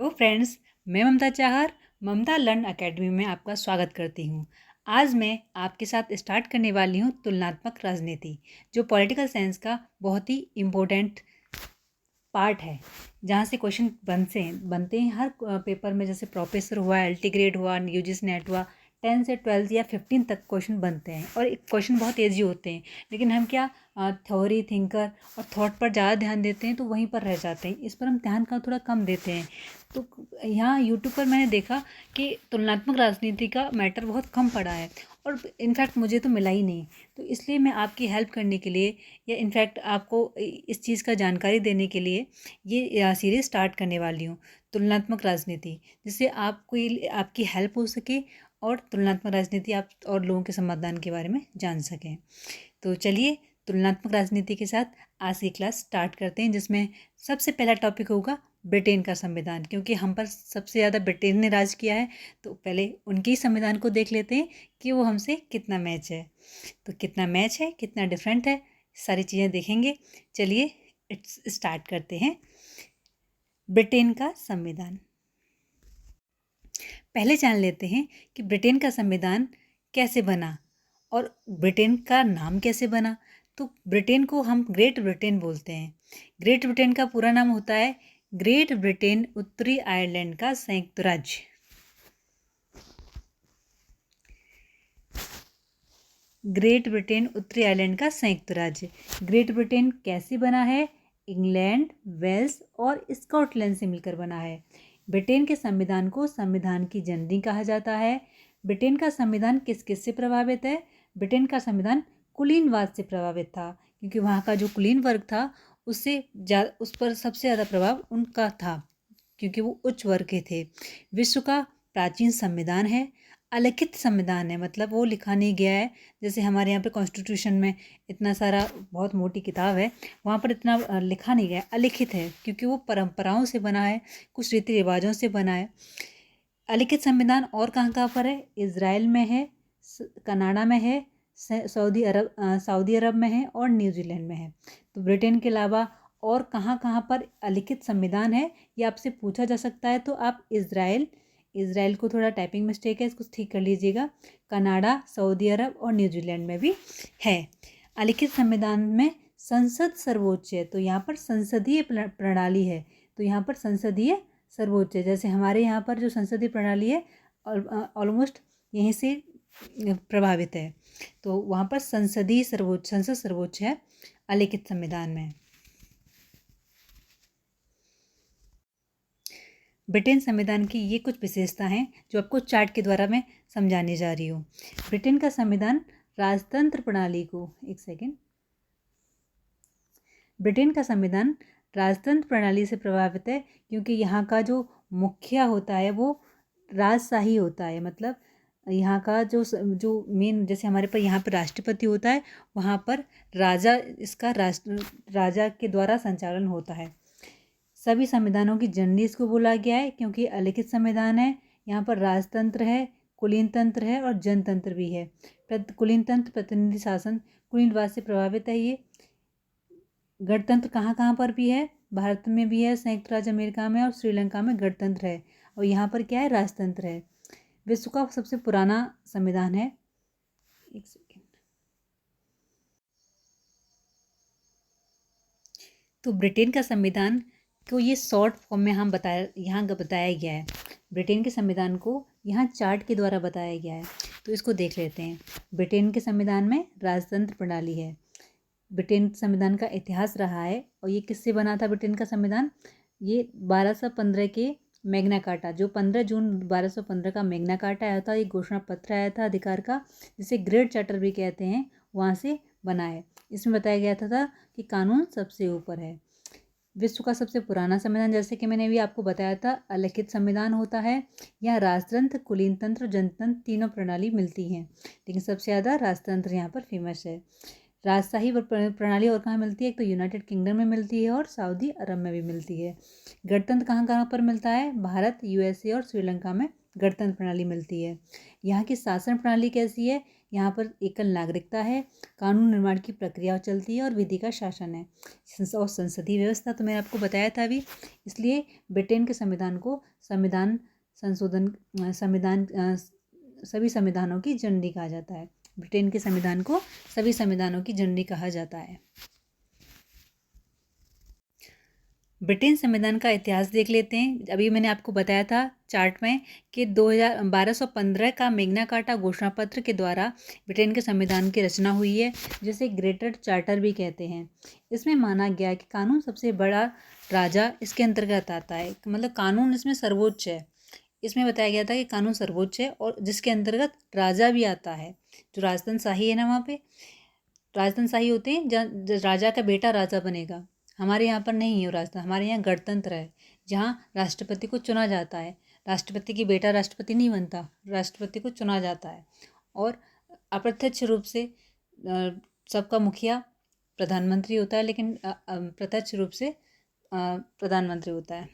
Hello friends, मैं ममता चाहर ममता learn academy में आपका स्वागत करती हूँ। आज मैं आपके साथ स्टार्ट करने वाली हूँ तुलनात्मक राजनीति, जो पॉलिटिकल साइंस का बहुत ही इम्पोर्टेंट पार्ट है, जहाँ से क्वेश्चन बनते हैं हर पेपर में। जैसे प्रोफेसर हुआ, एलटी ग्रेड हुआ, यूजीसी नेट हुआ, 10 से 12 या 15 तक क्वेश्चन बनते हैं और एक क्वेश्चन बहुत ईजी होते हैं। लेकिन हम क्या थ्योरी, थिंकर और थॉट पर ज़्यादा ध्यान देते हैं, तो वहीं पर रह जाते हैं। इस पर हम ध्यान का थोड़ा कम देते हैं। तो यहाँ यूट्यूब पर मैंने देखा कि तुलनात्मक राजनीति का मैटर बहुत कम पड़ा है और इनफैक्ट मुझे तो मिला ही नहीं। तो इसलिए मैं आपकी हेल्प करने के लिए या इनफैक्ट आपको इस चीज़ का जानकारी देने के लिए ये सीरीज़ स्टार्ट करने वाली हूँ, तुलनात्मक राजनीति, जिससे आपको आपकी हेल्प हो सके और तुलनात्मक राजनीति आप और लोगों के समाधान के बारे में जान सकें। तो चलिए तुलनात्मक राजनीति के साथ आज की क्लास स्टार्ट करते हैं, जिसमें सबसे पहला टॉपिक होगा ब्रिटेन का संविधान। क्योंकि हम पर सबसे ज़्यादा ब्रिटेन ने राज किया है, तो पहले उनके ही संविधान को देख लेते हैं कि वो हमसे कितना मैच है। तो कितना मैच है, कितना डिफरेंट है, सारी चीज़ें देखेंगे। चलिए स्टार्ट करते हैं। ब्रिटेन का संविधान। पहले जान लेते हैं कि ब्रिटेन का संविधान कैसे बना और ब्रिटेन का नाम कैसे बना। तो ब्रिटेन को हम ग्रेट ब्रिटेन बोलते हैं। ग्रेट ब्रिटेन का पूरा नाम होता है ग्रेट ब्रिटेन उत्तरी आयरलैंड का संयुक्त राज्य। ग्रेट ब्रिटेन उत्तरी आयरलैंड का संयुक्त राज्य। ग्रेट ब्रिटेन कैसे बना है? इंग्लैंड, वेल्स और स्कॉटलैंड से मिलकर बना है। ब्रिटेन के संविधान को संविधान की जननी कहा जाता है। ब्रिटेन का संविधान किस किस से प्रभावित है? ब्रिटेन का संविधान कुलीनवाद से प्रभावित था, क्योंकि वहाँ का जो कुलीन वर्ग था उस पर सबसे ज़्यादा प्रभाव उनका था, क्योंकि वो उच्च वर्ग के थे। विश्व का प्राचीन संविधान है। अलिखित संविधान है, मतलब वो लिखा नहीं गया है। जैसे हमारे यहाँ पे कॉन्स्टिट्यूशन में इतना सारा, बहुत मोटी किताब है, वहाँ पर इतना लिखा नहीं गया है। अलिखित है क्योंकि वो परंपराओं से बना है, कुछ रीति रिवाजों से बना है। अलिखित संविधान और कहाँ कहाँ पर है? इज़राइल में है, कनाडा में है, सऊदी अरब में है और न्यूजीलैंड में है। तो ब्रिटेन के अलावा और कहाँ कहाँ पर अलिखित संविधान है, ये आपसे पूछा जा सकता है। तो आप इज़राइल को थोड़ा टाइपिंग मिस्टेक है, इसको ठीक कर लीजिएगा। कनाडा, सऊदी अरब और न्यूजीलैंड में भी है। अलिखित संविधान में संसद सर्वोच्च है, तो यहाँ पर संसदीय प्रणाली है। तो यहाँ पर संसदीय सर्वोच्च है। जैसे हमारे यहाँ पर जो संसदीय प्रणाली है ऑलमोस्ट यहीं से प्रभावित है। तो वहाँ पर संसद सर्वोच्च है अलिखित संविधान में। ब्रिटेन संविधान की ये कुछ विशेषता हैं जो आपको चार्ट के द्वारा मैं समझाने जा रही हूँ। ब्रिटेन का संविधान राजतंत्र प्रणाली को, एक सेकेंड, ब्रिटेन का संविधान राजतंत्र प्रणाली से प्रभावित है, क्योंकि यहाँ का जो मुखिया होता है वो राजशाही होता है। मतलब यहाँ का जो मेन, जैसे हमारे पर यहाँ पर राष्ट्रपति होता है, वहाँ पर राजा के द्वारा संचालन होता है। सभी संविधानों की जननी इसको बोला गया है, क्योंकि अलिखित संविधान है। यहाँ पर राजतंत्र है, कुलीन तंत्र है और जनतंत्र भी है। कुलीन तंत्र प्रतिनिधि शासन, कुलीनवाद से प्रभावित है ये। गणतंत्र कहाँ कहाँ पर भी है? भारत में भी है, संयुक्त राज्य अमेरिका में और श्रीलंका में गणतंत्र है। और यहाँ पर क्या है? राजतंत्र है। विश्व का सबसे पुराना संविधान है। एक सेकेंड। तो ब्रिटेन का संविधान को ये शॉर्ट फॉर्म में यहाँ बताया गया है। ब्रिटेन के संविधान को यहाँ चार्ट के द्वारा बताया गया है, तो इसको देख लेते हैं। ब्रिटेन के संविधान में राजतंत्र प्रणाली है। ब्रिटेन संविधान का इतिहास रहा है, और ये किससे बना था ब्रिटेन का संविधान? ये 1215 के मैग्ना कार्टा, जो 15 जून 1215 का मैग्ना कार्टा आया था, ये घोषणा पत्र आया था अधिकार का, जिसे ग्रेट चार्टर भी कहते हैं, वहाँ से बना है। इसमें बताया गया था कि कानून सबसे ऊपर है। विश्व का सबसे पुराना संविधान, जैसे कि मैंने अभी आपको बताया था, अलिखित संविधान होता है। यहाँ राजतंत्र, कुलीन तंत्र, जनतंत्र तीनों प्रणाली मिलती हैं, लेकिन सबसे ज़्यादा राजतंत्र यहाँ पर फेमस है। राजशाही प्रणाली और कहाँ मिलती है? एक तो यूनाइटेड किंगडम में मिलती है और सऊदी अरब में भी मिलती है। गणतंत्र कहाँ कहाँ पर मिलता है? भारत, यूएसए और श्रीलंका में गणतंत्र प्रणाली मिलती है। यहाँ की शासन प्रणाली कैसी है? यहाँ पर एकल नागरिकता है, कानून निर्माण की प्रक्रिया चलती है और विधि का शासन है। और संसदीय व्यवस्था तो मैंने आपको बताया था अभी, इसलिए ब्रिटेन के संविधान को संविधान संशोधन संविधान सभी संविधानों की जननी कहा जाता है। ब्रिटेन के संविधान को सभी संविधानों की जननी कहा जाता है। ब्रिटेन संविधान का इतिहास देख लेते हैं। अभी मैंने आपको बताया था चार्ट में कि 1215 का मैग्ना कार्टा घोषणा पत्र के द्वारा ब्रिटेन के संविधान की रचना हुई है, जिसे ग्रेटर चार्टर भी कहते हैं। इसमें माना गया कि कानून सबसे बड़ा राजा इसके अंतर्गत आता है, मतलब कानून इसमें सर्वोच्च है। इसमें बताया गया था कि कानून सर्वोच्च है और जिसके अंतर्गत राजा भी आता है। जो राजतंत्र शाही है ना, वहाँ पे राजतंत्र शाही होते हैं जहाँ राजा का बेटा राजा बनेगा। हमारे यहाँ पर नहीं है राजतंत्र, हमारे यहाँ गणतंत्र है, जहाँ राष्ट्रपति को चुना जाता है। राष्ट्रपति की बेटा राष्ट्रपति नहीं बनता, राष्ट्रपति को चुना जाता है। और अप्रत्यक्ष रूप से सबका मुखिया प्रधानमंत्री होता है, लेकिन प्रत्यक्ष रूप से प्रधानमंत्री होता है।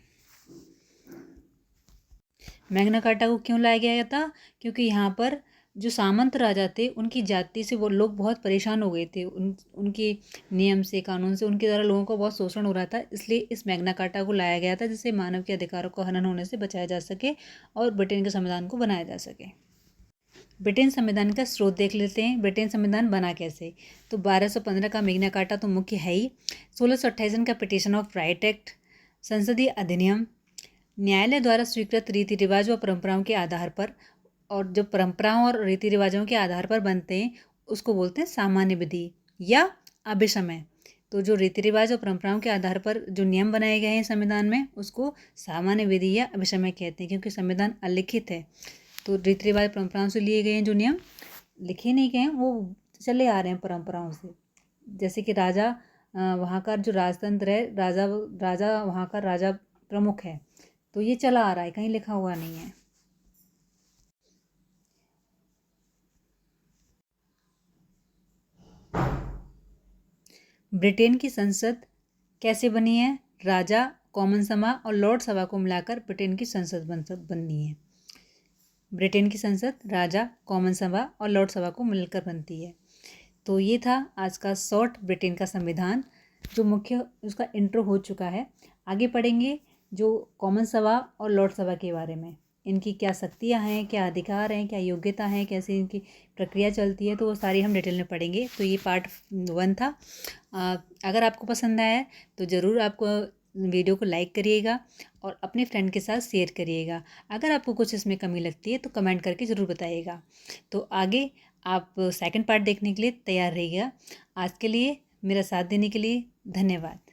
मैग्ना कार्टा को क्यों लाया गया था? क्योंकि यहाँ पर जो सामंत राजा थे उनकी जाति से वो लोग बहुत परेशान हो गए थे, उनके नियम से, कानून से उनके द्वारा लोगों को बहुत शोषण हो रहा था। इसलिए इस मैग्ना कार्टा को लाया गया था, जिससे मानव के अधिकारों को हनन होने से बचाया जा सके और ब्रिटेन के संविधान को बनाया जा सके। ब्रिटेन संविधान का स्रोत देख लेते हैं। ब्रिटेन संविधान बना कैसे? तो 1215 का मैग्ना कार्टा तो मुख्य है ही। 1628 का पिटीशन ऑफ राइट एक्ट, संसदीय अधिनियम, न्यायालय द्वारा स्वीकृत रीति रिवाज व परंपराओं के आधार पर, और जो परंपराओं और रीति रिवाजों के आधार पर बनते हैं उसको बोलते हैं सामान्य विधि या अभिसमय। तो जो रीति रिवाज और परंपराओं के आधार पर जो नियम बनाए गए हैं संविधान में उसको सामान्य विधि या अभिसमय कहते हैं, क्योंकि संविधान अलिखित है। तो रीति रिवाज परंपराओं से लिए गए हैं, जो नियम लिखे नहीं गए हैं वो चले आ रहे हैं परंपराओं से। जैसे कि राजा वहाँ का जो राजतंत्र है, राजा वहाँ का राजा प्रमुख है, तो ये चला आ रहा है, कहीं लिखा हुआ नहीं है। ब्रिटेन की संसद कैसे बनी है? राजा, कॉमन सभा और लॉर्ड सभा को मिलाकर ब्रिटेन की संसद बनी है। ब्रिटेन की संसद राजा, कॉमन सभा और लॉर्ड सभा को मिलकर बनती है। तो ये था आज का शॉर्ट ब्रिटेन का संविधान, जो मुख्य उसका इंट्रो हो चुका है। आगे पढ़ेंगे जो कॉमन सभा और लॉर्ड सभा के बारे में, इनकी क्या शक्तियाँ हैं, क्या अधिकार हैं, क्या योग्यता है, कैसे इनकी प्रक्रिया चलती है, तो वो सारी हम डिटेल में पढ़ेंगे। तो ये पार्ट 1 था। अगर आपको पसंद आया है तो ज़रूर आपको वीडियो को लाइक करिएगा और अपने फ्रेंड के साथ शेयर करिएगा। अगर आपको कुछ इसमें कमी लगती है तो कमेंट करके ज़रूर बताइएगा। तो आगे आप सेकंड पार्ट देखने के लिए तैयार रहिएगा। आज के लिए मेरा साथ देने के लिए धन्यवाद।